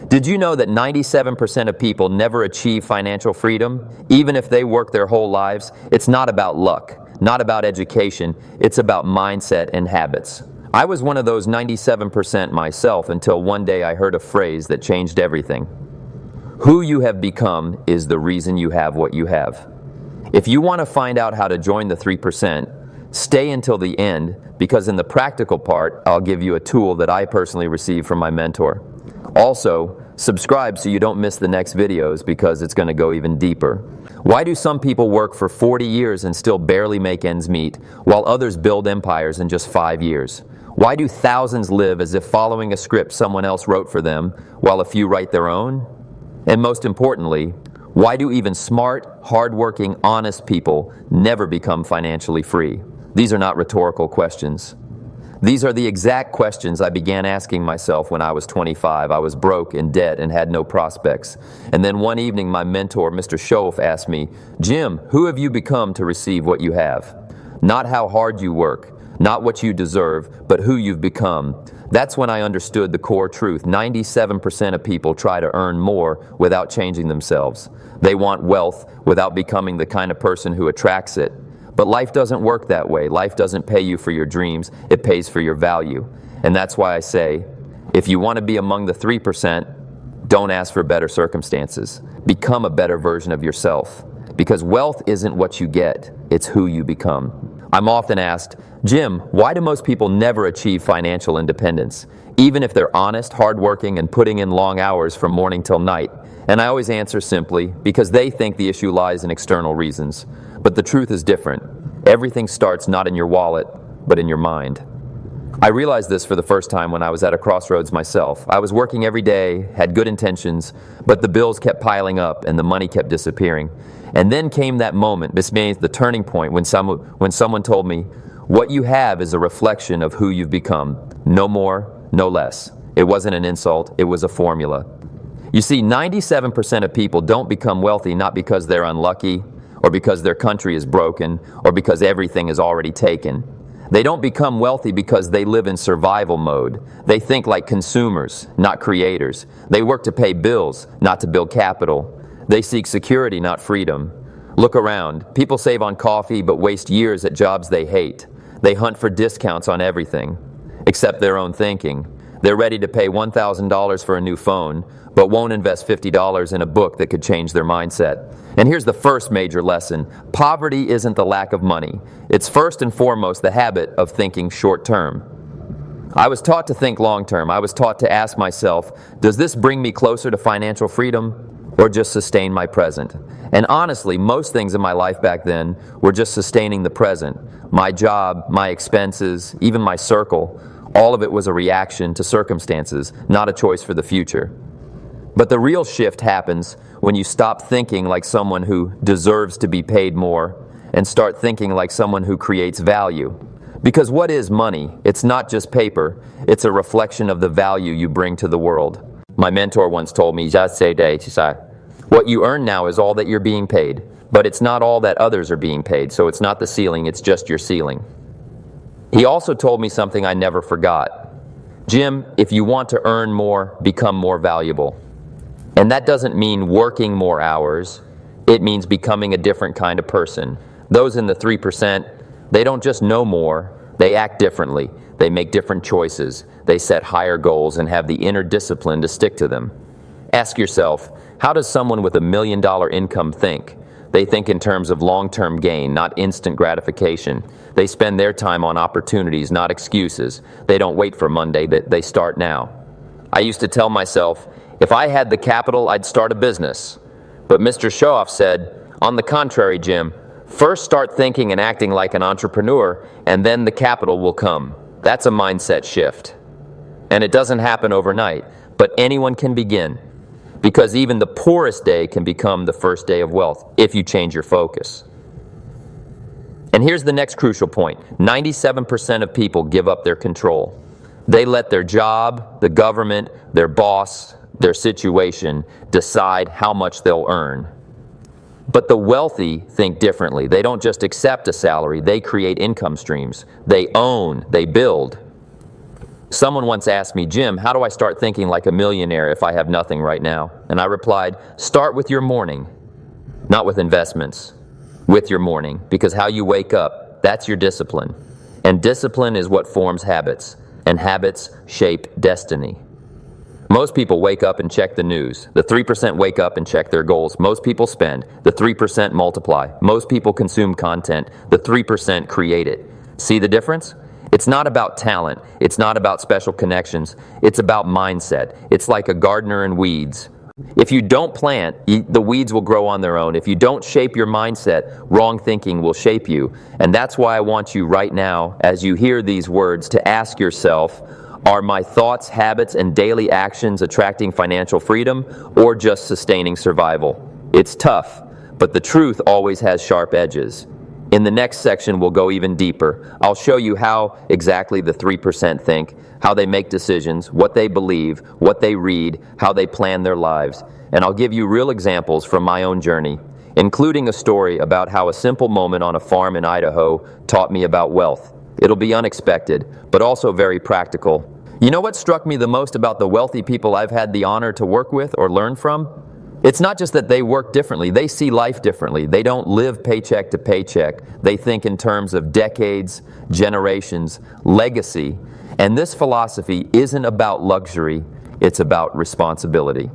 Did you know that 97% of people never achieve financial freedom, even if they work their whole lives? It's not about luck, not about education, it's about mindset and habits. I was one of those 97% myself until one day I heard a phrase that changed everything. Who you have become is the reason you have what you have. If you want to find out how to join the 3%, stay until the end, because in the practical part, I'll give you a tool that I personally received from my mentor. Also, subscribe so you don't miss the next videos, because it's going to go even deeper. Why do some people work for 40 years and still barely make ends meet, while others build empires in just 5 years? Why do thousands live as if following a script someone else wrote for them, while a few write their own? And most importantly, why do even smart, hardworking, honest people never become financially free? These are not rhetorical questions. These are the exact questions I began asking myself when I was 25. I was broke, in debt, and had no prospects. And then one evening, my mentor, Mr. Schoaf, asked me, "Jim, who have you become to receive what you have? Not how hard you work, not what you deserve, but who you've become." That's when I understood the core truth. 97% of people try to earn more without changing themselves. They want wealth without becoming the kind of person who attracts it. But life doesn't work that way. Life doesn't pay you for your dreams, it pays for your value. And that's why I say, if you want to be among the 3%, don't ask for better circumstances. Become a better version of yourself. Because wealth isn't what you get, it's who you become. I'm often asked, "Jim, why do most people never achieve financial independence, even if they're honest, hardworking, and putting in long hours from morning till night?" And I always answer simply, because they think the issue lies in external reasons. But the truth is different. Everything starts not in your wallet, but in your mind. I realized this for the first time when I was at a crossroads myself. I was working every day, had good intentions, but the bills kept piling up and the money kept disappearing. And then came that moment, this means the turning point, when someone told me, "What you have is a reflection of who you've become. No more, no less." It wasn't an insult, it was a formula. You see, 97% of people don't become wealthy not because they're unlucky, or because their country is broken, or because everything is already taken. They don't become wealthy because they live in survival mode. They think like consumers, not creators. They work to pay bills, not to build capital. They seek security, not freedom. Look around. People save on coffee but waste years at jobs they hate. They hunt for discounts on everything, except their own thinking. They're ready to pay $1,000 for a new phone, but won't invest $50 in a book that could change their mindset. And here's the first major lesson. Poverty isn't the lack of money. It's first and foremost the habit of thinking short term. I was taught to think long term. I was taught to ask myself, does this bring me closer to financial freedom, or just sustain my present? And honestly, most things in my life back then were just sustaining the present. My job, my expenses, even my circle, all of it was a reaction to circumstances, not a choice for the future. But the real shift happens when you stop thinking like someone who deserves to be paid more and start thinking like someone who creates value. Because what is money? It's not just paper. It's a reflection of the value you bring to the world. My mentor once told me, "What you earn now is all that you're being paid, but it's not all that others are being paid, so it's not the ceiling, it's just your ceiling." He also told me something I never forgot. "Jim, if you want to earn more, become more valuable." And that doesn't mean working more hours. It means becoming a different kind of person. Those in the 3%, they don't just know more, they act differently. They make different choices. They set higher goals and have the inner discipline to stick to them. Ask yourself, how does someone with $1 million income think? They think in terms of long-term gain, not instant gratification. They spend their time on opportunities, not excuses. They don't wait for Monday, they start now. I used to tell myself, if I had the capital, I'd start a business. But Mr. Schoaf said, on the contrary, Jim, first start thinking and acting like an entrepreneur, and then the capital will come. That's a mindset shift. And it doesn't happen overnight, but anyone can begin. Because even the poorest day can become the first day of wealth if you change your focus. And here's the next crucial point. 97% of people give up their control. They let their job, the government, their boss, their situation decide how much they'll earn. But the wealthy think differently. They don't just accept a salary, they create income streams. They own, they build. Someone once asked me, Jim, how do I start thinking like a millionaire if I have nothing right now? And I replied, start with your morning, not with investments, with your morning, because how you wake up, that's your discipline. And discipline is what forms habits, and habits shape destiny. Most people wake up and check the news. The 3% wake up and check their goals. Most people spend. The 3% multiply. Most people consume content. The 3% create it. See the difference? It's not about talent. It's not about special connections. It's about mindset. It's like a gardener and weeds. If you don't plant, the weeds will grow on their own. If you don't shape your mindset, wrong thinking will shape you. And that's why I want you right now, as you hear these words, to ask yourself, are my thoughts, habits, and daily actions attracting financial freedom or just sustaining survival? It's tough, but the truth always has sharp edges. In the next section, we'll go even deeper. I'll show you how exactly the 3% think, how they make decisions, what they believe, what they read, how they plan their lives. And I'll give you real examples from my own journey, including a story about how a simple moment on a farm in Idaho taught me about wealth. It'll be unexpected, but also very practical. You know what struck me the most about the wealthy people I've had the honor to work with or learn from? It's not just that they work differently, they see life differently. They don't live paycheck to paycheck. They think in terms of decades, generations, legacy. And this philosophy isn't about luxury, it's about responsibility.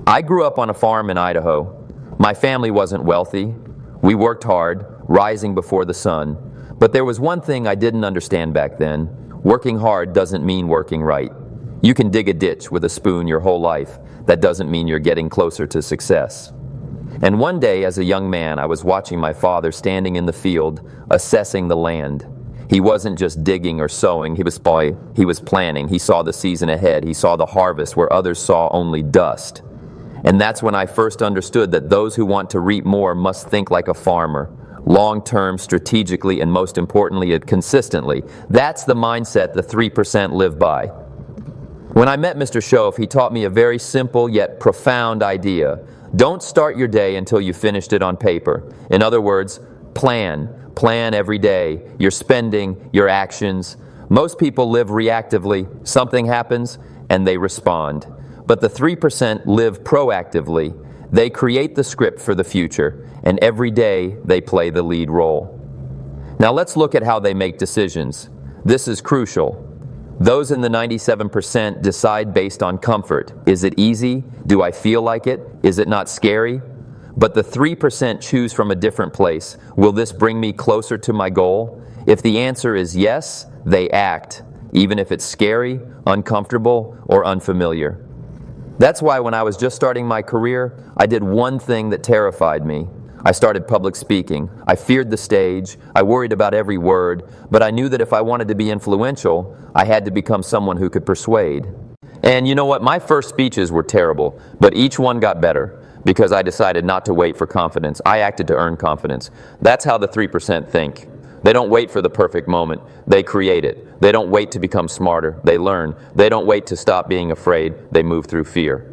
I grew up on a farm in Idaho. My family wasn't wealthy. We worked hard, rising before the sun. But there was one thing I didn't understand back then. Working hard doesn't mean working right. You can dig a ditch with a spoon your whole life. That doesn't mean you're getting closer to success. And one day, as a young man, I was watching my father standing in the field, assessing the land. He wasn't just digging or sowing, he was planning. He saw the season ahead. He saw the harvest where others saw only dust. And that's when I first understood that those who want to reap more must think like a farmer. Long-term, strategically, and most importantly, consistently. That's the mindset the 3% live by. When I met Mr. Shoaff, he taught me a very simple yet profound idea. Don't start your day until you finished it on paper. In other words, plan. Plan every day. Your spending, your actions. Most people live reactively. Something happens, and they respond. But the 3% live proactively. They create the script for the future, and every day they play the lead role. Now let's look at how they make decisions. This is crucial. Those in the 97% decide based on comfort. Is it easy? Do I feel like it? Is it not scary? But the 3% choose from a different place. Will this bring me closer to my goal? If the answer is yes, they act, even if it's scary, uncomfortable, or unfamiliar. That's why when I was just starting my career, I did one thing that terrified me. I started public speaking. I feared the stage. I worried about every word, but I knew that if I wanted to be influential, I had to become someone who could persuade. And you know what? My first speeches were terrible, but each one got better because I decided not to wait for confidence. I acted to earn confidence. That's how the 3% think. They don't wait for the perfect moment. They create it. They don't wait to become smarter. They learn. They don't wait to stop being afraid. They move through fear.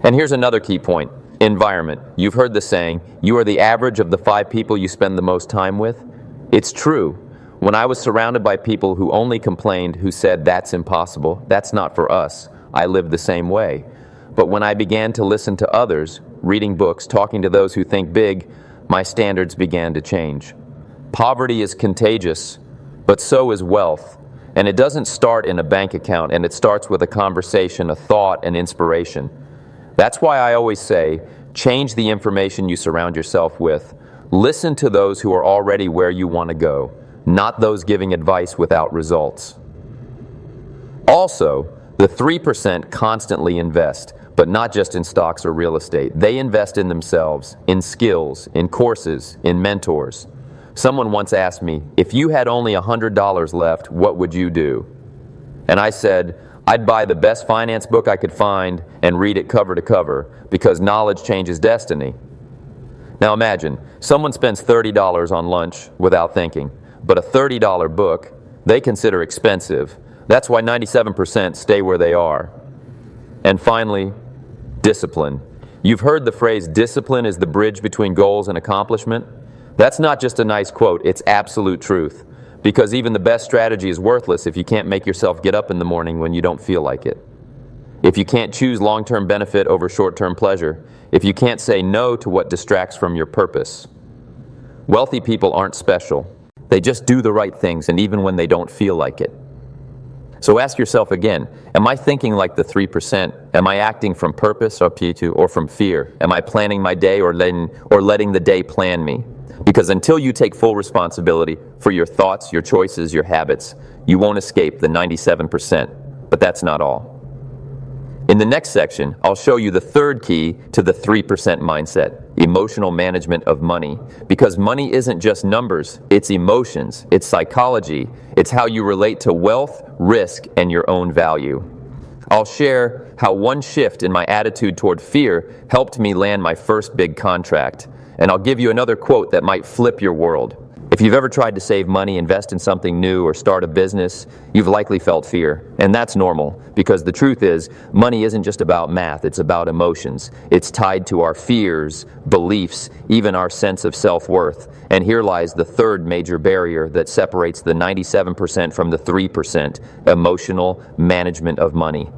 And here's another key point. Environment. You've heard the saying, you are the average of the 5 people you spend the most time with. It's true. When I was surrounded by people who only complained, who said, that's impossible, that's not for us, I lived the same way. But when I began to listen to others, reading books, talking to those who think big, my standards began to change. Poverty is contagious, but so is wealth. And it doesn't start in a bank account, and it starts with a conversation, a thought, and inspiration. That's why I always say, change the information you surround yourself with. Listen to those who are already where you want to go, not those giving advice without results. Also, the 3% constantly invest, but not just in stocks or real estate. They invest in themselves, in skills, in courses, in mentors. Someone once asked me, if you had only $100 left, what would you do? And I said, I'd buy the best finance book I could find and read it cover to cover, because knowledge changes destiny. Now imagine, someone spends $30 on lunch without thinking, but a $30 book they consider expensive. That's why 97% stay where they are. And finally, discipline. You've heard the phrase, discipline is the bridge between goals and accomplishment. That's not just a nice quote, it's absolute truth. because even the best strategy is worthless if you can't make yourself get up in the morning when you don't feel like it. If you can't choose long-term benefit over short-term pleasure, if you can't say no to what distracts from your purpose. Wealthy people aren't special. They just do the right things, and even when they don't feel like it. So ask yourself again, am I thinking like the 3%? Am I acting from purpose or from fear? Am I planning my day or letting the day plan me? Because until you take full responsibility for your thoughts, your choices, your habits, you won't escape the 97%. But that's not all. In the next section, I'll show you the third key to the 3% mindset, emotional management of money. Because money isn't just numbers, it's emotions, it's psychology, it's how you relate to wealth, risk, and your own value. I'll share how one shift in my attitude toward fear helped me land my first big contract. And I'll give you another quote that might flip your world. If you've ever tried to save money, invest in something new, or start a business, you've likely felt fear. And that's normal, because the truth is, money isn't just about math, it's about emotions. It's tied to our fears, beliefs, even our sense of self-worth. And here lies the third major barrier that separates the 97% from the 3%, emotional management of money.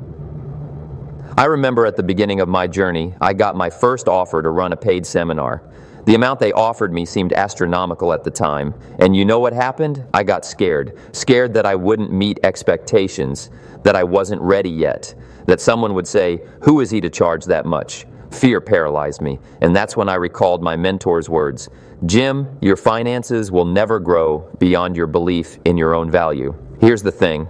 I remember at the beginning of my journey, I got my first offer to run a paid seminar. The amount they offered me seemed astronomical at the time, and you know what happened? I got scared. Scared that I wouldn't meet expectations, that I wasn't ready yet, that someone would say, "Who is he to charge that much?" Fear paralyzed me, and that's when I recalled my mentor's words, "Jim, your finances will never grow beyond your belief in your own value." Here's the thing.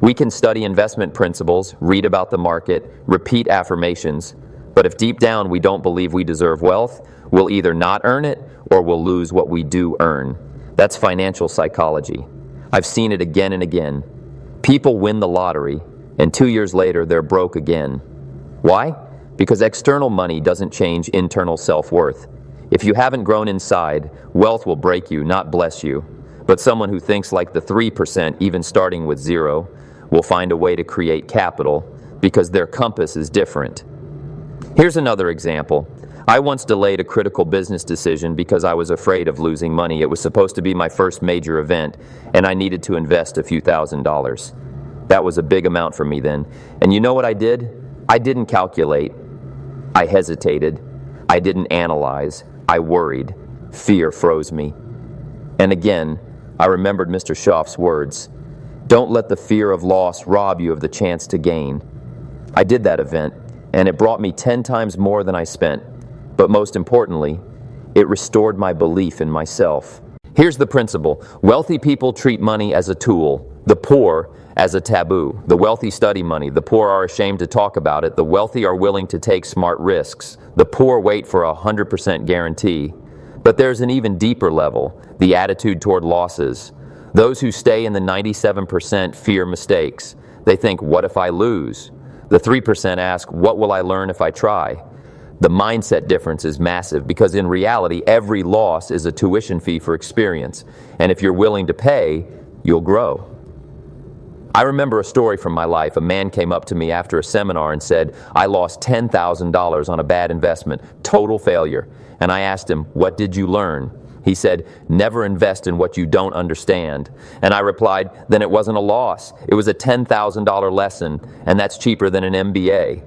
We can study investment principles, read about the market, repeat affirmations, but if deep down we don't believe we deserve wealth, we'll either not earn it or we'll lose what we do earn. That's financial psychology. I've seen it again and again. People win the lottery, and 2 years later they're broke again. Why? Because external money doesn't change internal self-worth. If you haven't grown inside, wealth will break you, not bless you. But someone who thinks like the 3%, even starting with zero, will find a way to create capital because their compass is different. Here's another example. I once delayed a critical business decision because I was afraid of losing money. It was supposed to be my first major event, and I needed to invest a few $1,000s. That was a big amount for me then. And you know what I did? I didn't calculate. I hesitated. I didn't analyze. I worried. Fear froze me. And again, I remembered Mr. Schaaf's words, "Don't let the fear of loss rob you of the chance to gain." I did that event, and it brought me 10 times more than I spent. But most importantly, it restored my belief in myself. Here's the principle. Wealthy people treat money as a tool, the poor as a taboo. The wealthy study money, the poor are ashamed to talk about it, the wealthy are willing to take smart risks, the poor wait for a 100% guarantee. But there's an even deeper level, the attitude toward losses. Those who stay in the 97% fear mistakes. They think, what if I lose? The 3% ask, what will I learn if I try? The mindset difference is massive because in reality, every loss is a tuition fee for experience. And if you're willing to pay, you'll grow. I remember a story from my life. A man came up to me after a seminar and said, "I lost $10,000 on a bad investment, total failure." And I asked him, "What did you learn?" He said, "Never invest in what you don't understand." And I replied, "Then it wasn't a loss. It was a $10,000 lesson, and that's cheaper than an MBA."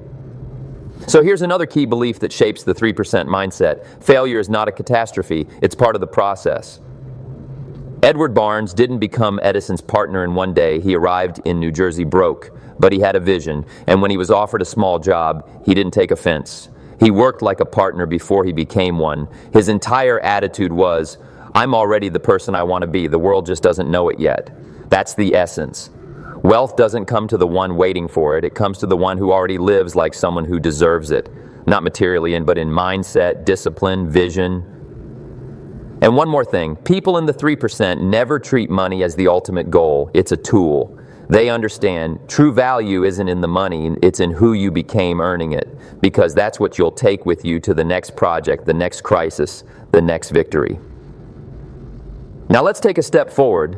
So here's another key belief that shapes the 3% mindset. Failure is not a catastrophe, it's part of the process. Edward Barnes didn't become Edison's partner in one day. He arrived in New Jersey broke, but he had a vision, and when he was offered a small job, he didn't take offense. He worked like a partner before he became one. His entire attitude was, "I'm already the person I want to be, the world just doesn't know it yet." That's the essence. Wealth doesn't come to the one waiting for it. It comes to the one who already lives like someone who deserves it. Not materially, but in mindset, discipline, vision. And one more thing, people in the 3% never treat money as the ultimate goal. It's a tool. They understand true value isn't in the money, it's in who you became earning it. Because that's what you'll take with you to the next project, the next crisis, the next victory. Now let's take a step forward.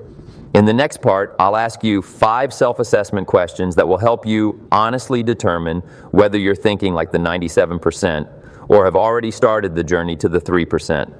In the next part, I'll ask you 5 self-assessment questions that will help you honestly determine whether you're thinking like the 97% or have already started the journey to the 3%.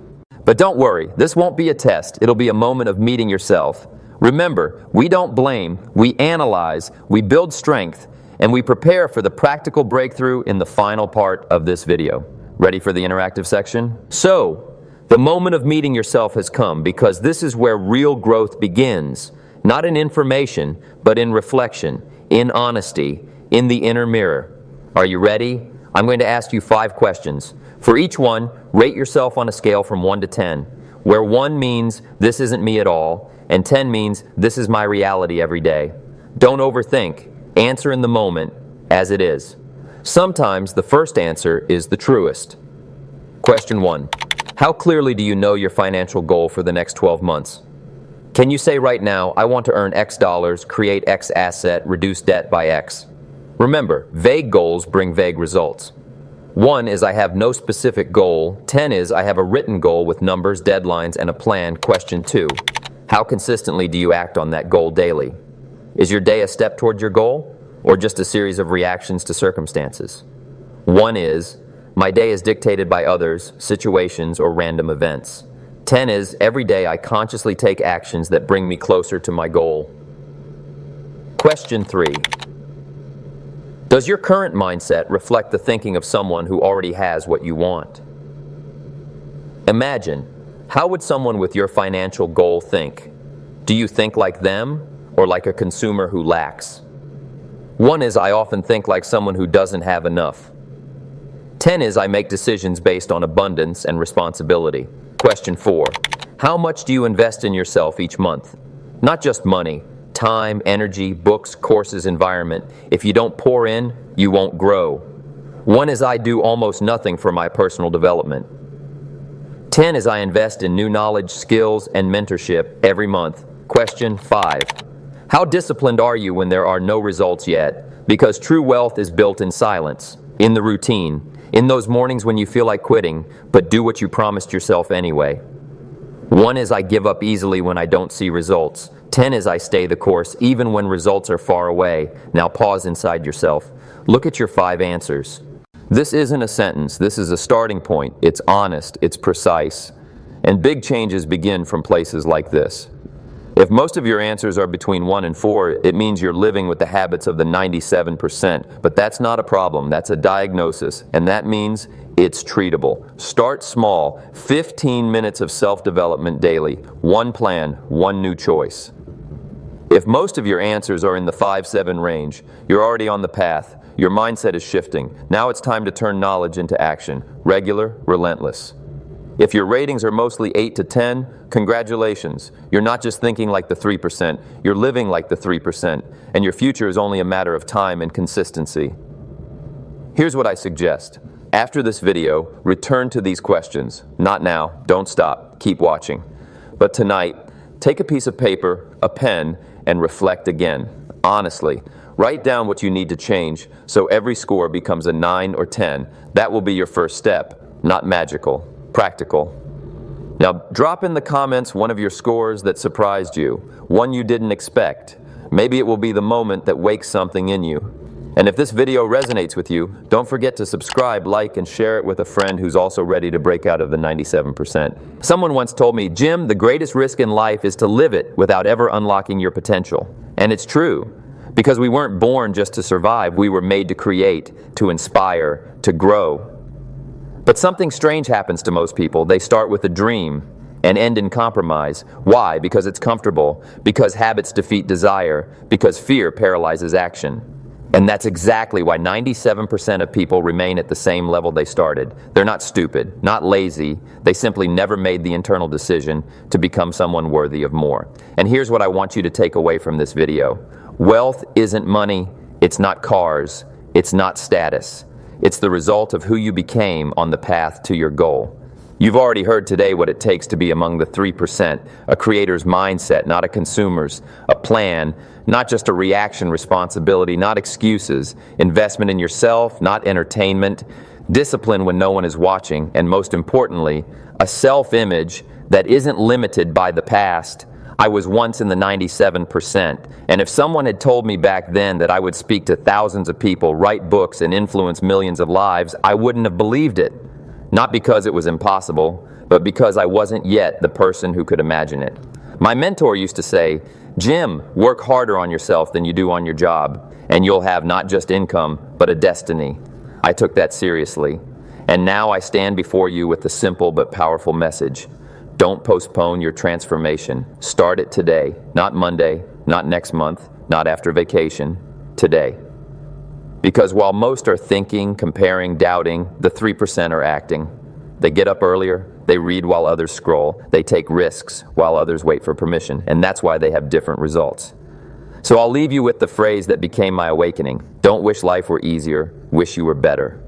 But don't worry, this won't be a test. It'll be a moment of meeting yourself, Remember, we don't blame, we analyze, we build strength, and we prepare for the practical breakthrough in the final part of this video. Ready for the interactive section? So, the moment of meeting yourself has come because this is where real growth begins. Not in information, but in reflection, in honesty, in the inner mirror. Are you ready? I'm going to ask you 5 questions. For each one, rate yourself on a scale from 1 to 10, where 1 means this isn't me at all, and 10 means this is my reality every day. Don't overthink. Answer in the moment, as it is. Sometimes the first answer is the truest. Question 1. How clearly do you know your financial goal for the next 12 months? Can you say right now, I want to earn X dollars, create X asset, reduce debt by X? Remember, vague goals bring vague results. 1 is I have no specific goal. 10 is I have a written goal with numbers, deadlines, and a plan. Question 2. How consistently do you act on that goal daily? Is your day a step toward your goal, or just a series of reactions to circumstances? 1 is, my day is dictated by others, situations, or random events. 10 is, every day I consciously take actions that bring me closer to my goal. Question 3. Does your current mindset reflect the thinking of someone who already has what you want? Imagine, how would someone with your financial goal think? Do you think like them, or like a consumer who lacks? 1 is, I often think like someone who doesn't have enough. 10 is, I make decisions based on abundance and responsibility. Question 4. How much do you invest in yourself each month? Not just money, time, energy, books, courses, environment. If you don't pour in, you won't grow. 1 is, I do almost nothing for my personal development. 10 is, I invest in new knowledge, skills, and mentorship every month. Question 5. How disciplined are you when there are no results yet? Because true wealth is built in silence, in the routine, in those mornings when you feel like quitting, but do what you promised yourself anyway. 1 is, I give up easily when I don't see results. 10 is, I stay the course even when results are far away. Now pause inside yourself. Look at your 5 answers. This isn't a sentence. This is a starting point. It's honest. It's precise. And big changes begin from places like this. If most of your answers are between 1 and 4, it means you're living with the habits of the 97%. But that's not a problem. That's a diagnosis. And that means it's treatable. Start small. 15 minutes of self-development daily. 1 plan, 1 new choice. If most of your answers are in the 5-7 range, you're already on the path. Your mindset is shifting. Now it's time to turn knowledge into action. Regular, relentless. If your ratings are mostly 8 to 10, congratulations. You're not just thinking like the 3%, you're living like the 3%, and your future is only a matter of time and consistency. Here's what I suggest. After this video, return to these questions. Not now, don't stop, keep watching. But tonight, take a piece of paper, a pen, and reflect again. Honestly, write down what you need to change so every score becomes a 9 or 10. That will be your first step, not magical. Practical. Now, drop in the comments one of your scores that surprised you, one you didn't expect. Maybe it will be the moment that wakes something in you. And if this video resonates with you, don't forget to subscribe, like, and share it with a friend who's also ready to break out of the 97%. Someone once told me, Jim, the greatest risk in life is to live it without ever unlocking your potential. And it's true, because we weren't born just to survive. We were made to create, to inspire, to grow. But something strange happens to most people. They start with a dream and end in compromise. Why? Because it's comfortable, because habits defeat desire, because fear paralyzes action. And that's exactly why 97% of people remain at the same level they started. They're not stupid, not lazy. They simply never made the internal decision to become someone worthy of more. And here's what I want you to take away from this video. Wealth isn't money. It's not cars. It's not status. It's the result of who you became on the path to your goal. You've already heard today what it takes to be among the 3%, a creator's mindset, not a consumer's, a plan, not just a reaction responsibility, not excuses, investment in yourself, not entertainment, discipline when no one is watching, and most importantly, a self-image that isn't limited by the past. I was once in the 97%, and if someone had told me back then that I would speak to thousands of people, write books, and influence millions of lives, I wouldn't have believed it. Not because it was impossible, but because I wasn't yet the person who could imagine it. My mentor used to say, Jim, work harder on yourself than you do on your job, and you'll have not just income, but a destiny. I took that seriously. And now I stand before you with the simple but powerful message. Don't postpone your transformation. Start it today, not Monday, not next month, not after vacation, today. Because while most are thinking, comparing, doubting, the 3% are acting. They get up earlier, they read while others scroll, they take risks while others wait for permission, and that's why they have different results. So I'll leave you with the phrase that became my awakening. Don't wish life were easier, wish you were better.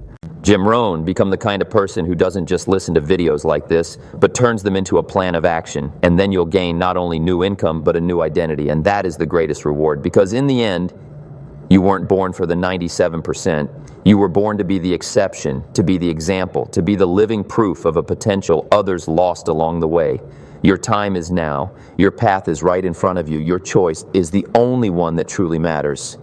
Jim Rohn, become the kind of person who doesn't just listen to videos like this, but turns them into a plan of action, and then you'll gain not only new income, but a new identity, and that is the greatest reward, because in the end, you weren't born for the 97%. You were born to be the exception, to be the example, to be the living proof of a potential others lost along the way. Your time is now. Your path is right in front of you. Your choice is the only one that truly matters.